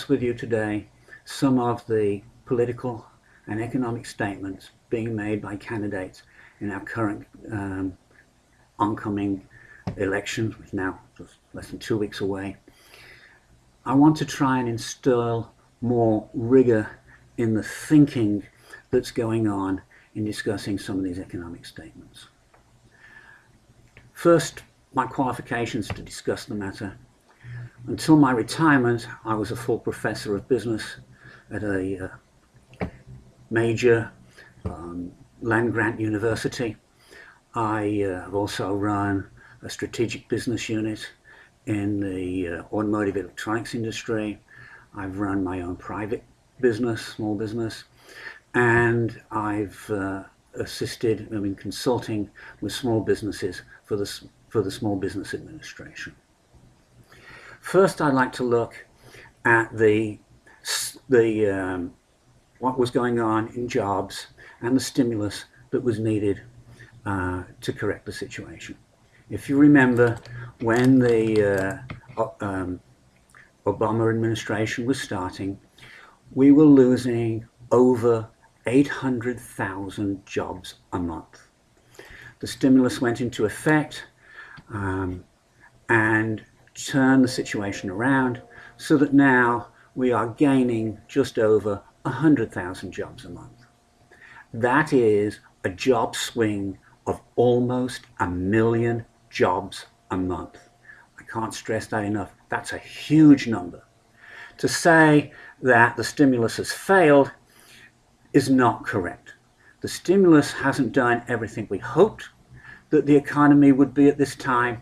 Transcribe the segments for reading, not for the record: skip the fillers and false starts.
discuss with you today some of the political and economic statements being made by candidates in our current oncoming elections, which is now just less than 2 weeks away. I want to try and instill more rigor in the thinking that's going on in discussing some of these economic statements. First, my qualifications to discuss the matter. Until my retirement, I was a full professor of business at a major land-grant university. I have also run a strategic business unit in the automotive electronics industry. I've run my own private business, small business, and I've assisted in consulting with small businesses for the Small Business Administration. First, I'd like to look at what was going on in jobs and the stimulus that was needed to correct the situation. If you remember, when the Obama administration was starting, we were losing over 800,000 jobs a month. The stimulus went into effect and turned the situation around so that now we are gaining just over 100,000 jobs a month. That is a job swing of almost 1 million jobs a month. I can't stress that enough. That's a huge number. To say that the stimulus has failed is not correct. The stimulus hasn't done everything we hoped that the economy would be at this time,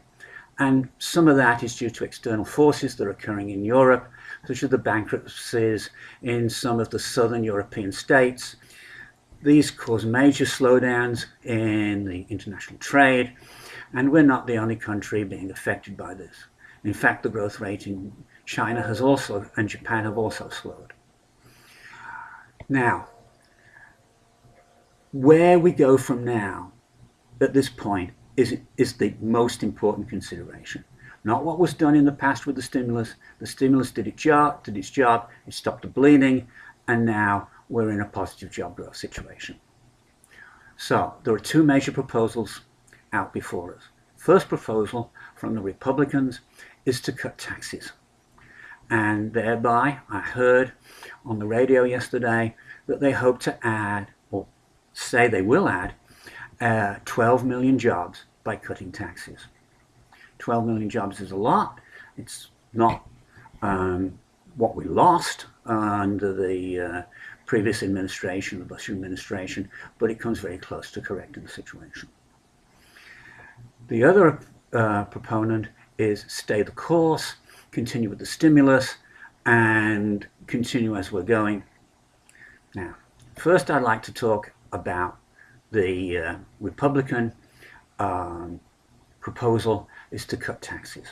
and some of that is due to external forces that are occurring in Europe, such as the bankruptcies in some of the southern European states. These cause major slowdowns in the international trade, and we're not the only country being affected by this. In fact, the growth rate in China has also, and Japan have also slowed. Now, where we go from now at this point is the most important consideration. Not what was done in the past with the stimulus. The stimulus did its job, it stopped the bleeding, and now we're in a positive job growth situation. So there are two major proposals out before us. First proposal from the Republicans is to cut taxes. And thereby, I heard on the radio yesterday that they hope to add, or say they will add, 12 million jobs by cutting taxes. 12 million jobs is a lot. It's not what we lost under the previous administration, the Bush administration, but it comes very close to correcting the situation. The other proponent is stay the course, continue with the stimulus, and continue as we're going. Now, first I'd like to talk about the Republican proposal is to cut taxes.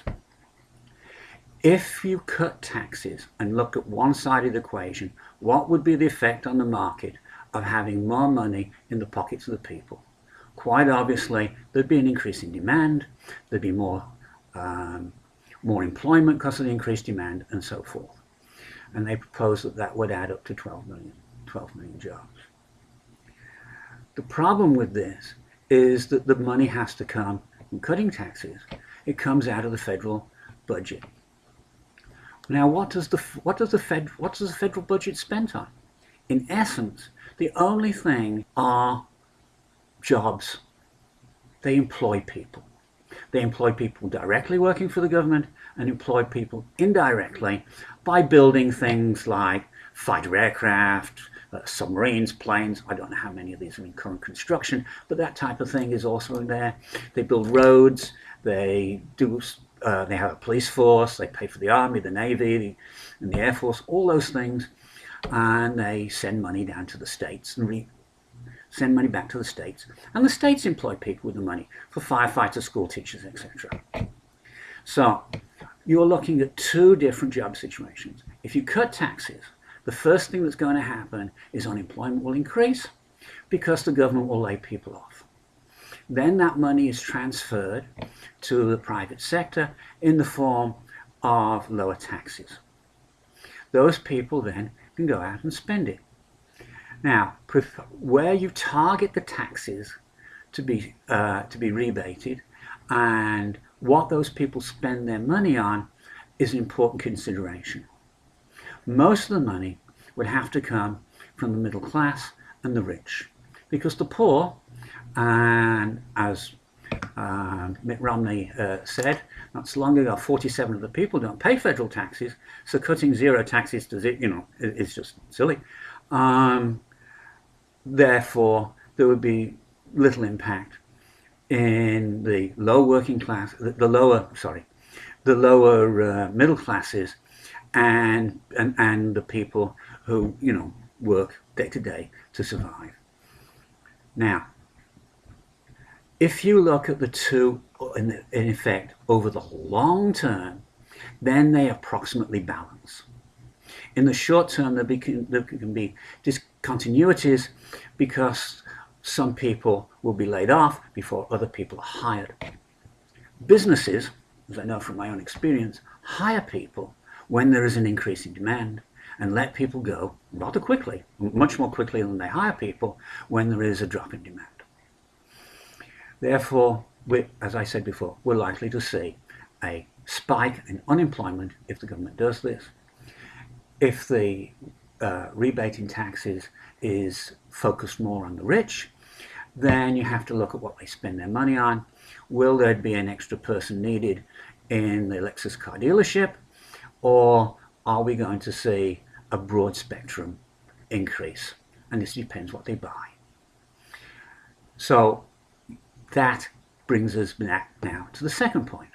If you cut taxes and look at one side of the equation, what would be the effect on the market of having more money in the pockets of the people? Quite obviously, there'd be an increase in demand, there'd be more employment because of the increased demand, and so forth. And they propose that that would add up to 12 million jobs. The problem with this is that the money has to come from cutting taxes. It comes out of the federal budget. Now, what does the federal budget spend on? In essence, the only thing are jobs. They employ people. They employ people directly working for the government and employ people indirectly by building things like fighter aircraft, submarines, planes. I don't know how many of these are in current construction, but that type of thing is also in there. They build roads. They have a police force. They pay for the army, the navy, and the air force. All those things, and they send money down to the states and send money back to the states. And the states employ people with the money for firefighters, school teachers, etc. So you're looking at two different job situations. If you cut taxes, the first thing that's going to happen is unemployment will increase because the government will lay people off. Then that money is transferred to the private sector in the form of lower taxes. those people then can go out and spend it. Now, where you target the taxes to be rebated and what those people spend their money on is an important consideration. Most of the money would have to come from the middle class and the rich, because the poor, and as Mitt Romney said not so long ago, 47% of the people don't pay federal taxes, so cutting zero taxes to is just silly. Therefore, there would be little impact in the low working class, the lower middle classes, and the people who work day to day to survive. Now, if you look at the two in effect over the long term, then they approximately balance. In the short term, there can be discontinuities because some people will be laid off before other people are hired. Businesses, as I know from my own experience, hire people when there is an increase in demand and let people go rather quickly, much more quickly than they hire people when there is a drop in demand. Therefore, as I said before, we're likely to see a spike in unemployment if the government does this. If the rebate in taxes is focused more on the rich, then you have to look at what they spend their money on. Will there be an extra person needed in the Lexus car dealership, or are we going to see a broad spectrum increase? And this depends what they buy. So that brings us back now to the second point.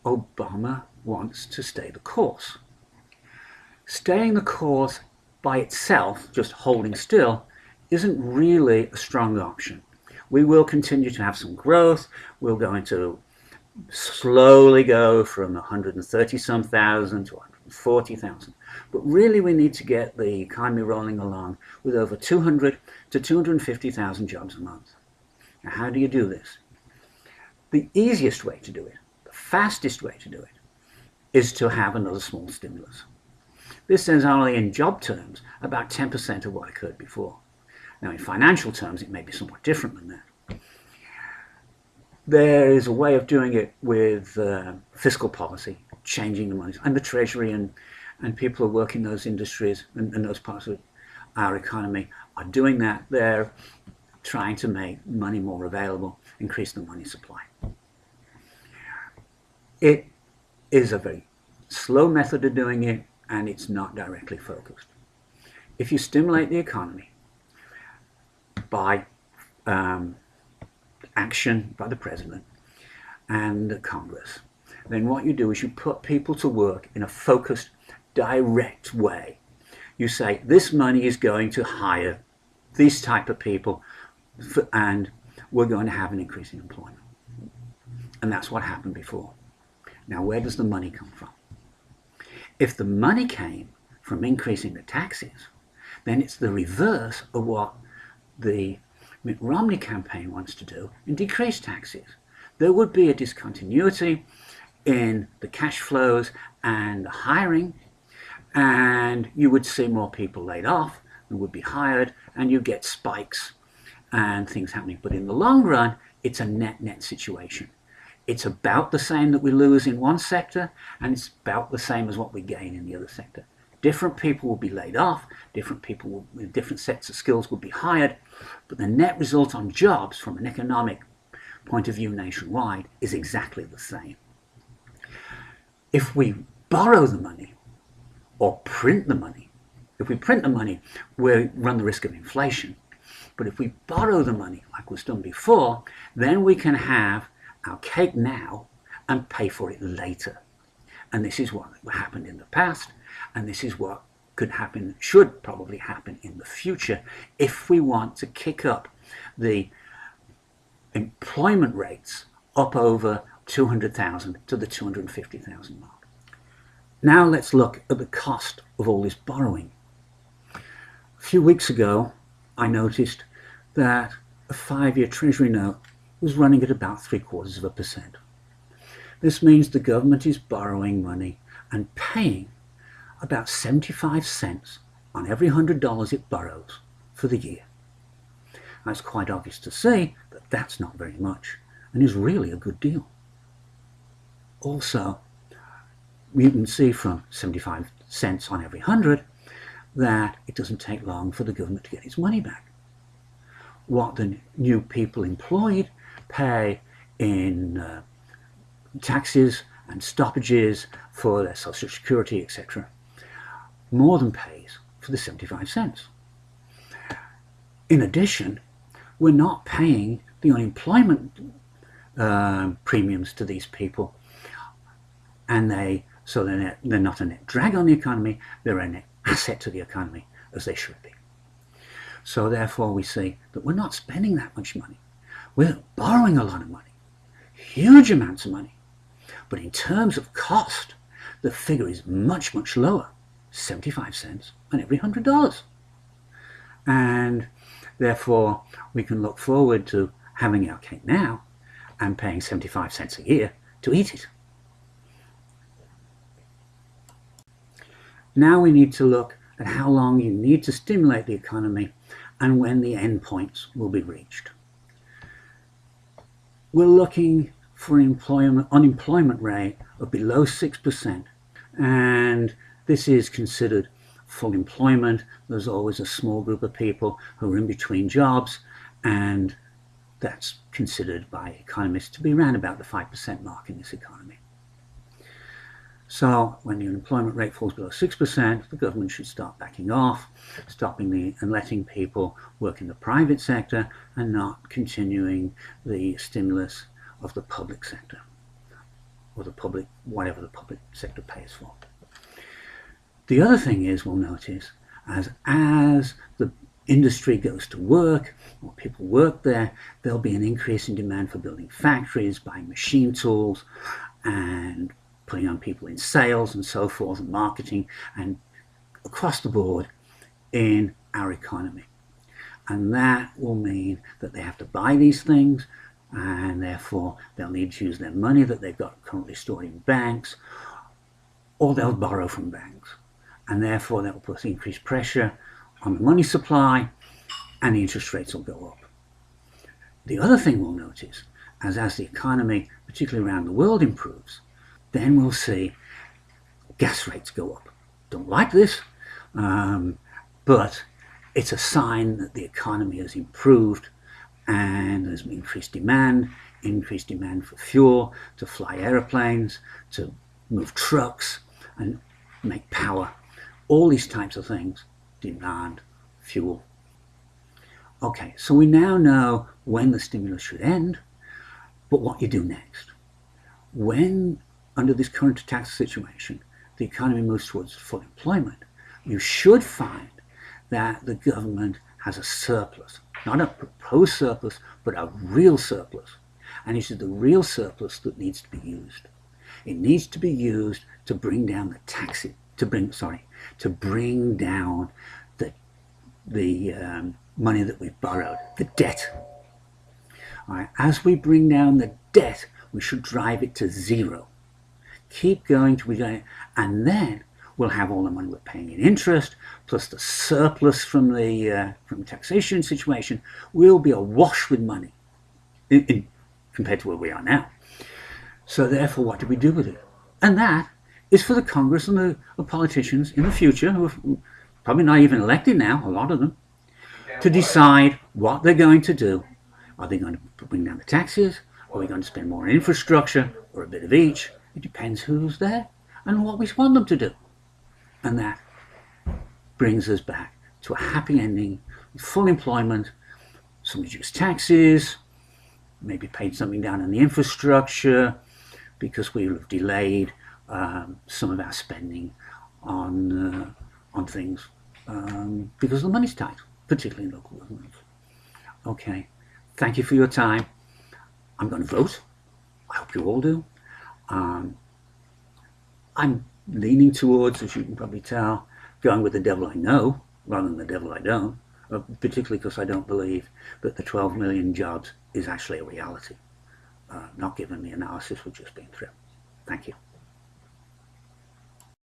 Obama wants to stay the course. Staying the course by itself, just holding still, isn't really a strong option. We will continue to have some growth. We're going to slowly go from 130-some thousand to 140,000. But really we need to get the economy rolling along with over 200 to 250,000 jobs a month. Now, how do you do this? The easiest way to do it, the fastest way to do it, is to have another small stimulus. This is only in job terms about 10% of what occurred before. Now, in financial terms, it may be somewhat different than that. There is a way of doing it with fiscal policy, changing the money, and the Treasury and people who work in those industries and those parts of our economy are doing that. They're trying to make money more available, increase the money supply. It is a very slow method of doing it, and it's not directly focused. If you stimulate the economy by action by the President and the Congress, then what you do is you put people to work in a focused, direct way. You say, this money is going to hire these type of people, and we're going to have an increase in employment. And that's what happened before. Now, where does the money come from? If the money came from increasing the taxes, then it's the reverse of what the Mitt Romney campaign wants to do and decrease taxes. There would be a discontinuity in the cash flows and the hiring, and you would see more people laid off than would be hired, and you get spikes and things happening. But in the long run, it's a net-net situation. It's about the same that we lose in one sector, and it's about the same as what we gain in the other sector. Different people will be laid off, different people with different sets of skills will be hired, but the net result on jobs from an economic point of view nationwide is exactly the same. If we borrow the money or print the money, if we print the money, we run the risk of inflation. But if we borrow the money like was done before, then we can have our cake now and pay for it later. And this is what happened in the past, and this is what could happen, should probably happen in the future if we want to kick up the employment rates up over 200,000 to the 250,000 mark. Now let's look at the cost of all this borrowing. A few weeks ago, I noticed that a 5-year Treasury note was running at about 0.75%. This means the government is borrowing money and paying about 75 cents on every $100 it borrows for the year. Now, it's quite obvious to see that that's not very much and is really a good deal. Also, you can see from 75 cents on every 100 that it doesn't take long for the government to get its money back. What the new people employed pay in taxes and stoppages for their social security, etc., more than pays for the 75 cents. In addition, we're not paying the unemployment premiums to these people, and they're not a net drag on the economy, they're a net asset to the economy, as they should be. So therefore we see that we're not spending that much money. We're borrowing a lot of money, huge amounts of money. But in terms of cost, the figure is much, much lower, 75 cents on every $100. And therefore we can look forward to having our cake now and paying 75 cents a year to eat it. Now we need to look at how long you need to stimulate the economy and when the end points will be reached. We're looking for an unemployment rate of below 6%, and this is considered full employment. There's always a small group of people who are in between jobs, and that's considered by economists to be around about the 5% mark in this economy. So when the unemployment rate falls below 6%, the government should start backing off, stopping and letting people work in the private sector and not continuing the stimulus of the public sector, or whatever the public sector pays for. The other thing is, we'll notice, as the industry goes to work, or people work there, there'll be an increase in demand for building factories, buying machine tools, and putting on people in sales and so forth, and marketing, and across the board in our economy. And that will mean that they have to buy these things, and therefore they'll need to use their money that they've got currently stored in banks, or they'll borrow from banks. And therefore that will put increased pressure on the money supply, and the interest rates will go up. The other thing we'll notice, as the economy, particularly around the world, improves, then we'll see gas rates go up. Don't like this, but it's a sign that the economy has improved and there's increased demand for fuel, to fly airplanes, to move trucks and make power. All these types of things demand fuel. Okay, so we now know when the stimulus should end, but what you do next. When, under this current tax situation, the economy moves towards full employment, you should find that the government has a surplus, not a proposed surplus, but a real surplus. And it is the real surplus that needs to be used. It needs to be used to bring down the taxes, to bring down the money that we've borrowed, the debt. All right, as we bring down the debt, we should drive it to zero. Keep going till we get it, and then we'll have all the money we're paying in interest, plus the surplus from the taxation situation. We'll be awash with money compared to where we are now. So therefore, what do we do with it? And that is for the Congress and the politicians in the future, who are probably not even elected now, a lot of them, to decide what they're going to do. Are they going to bring down the taxes? Are we going to spend more on infrastructure, or a bit of each? It depends who's there and what we want them to do. And that brings us back to a happy ending, with full employment, some reduced taxes, maybe paid something down on the infrastructure, because we have delayed some of our spending on things because the money's tight, particularly in local government. Okay, thank you for your time. I'm going to vote. I hope you all do. I'm leaning towards, as you can probably tell, going with the devil I know rather than the devil I don't, particularly because I don't believe that the 12 million jobs is actually a reality, not given the analysis we've just been through. Thank you.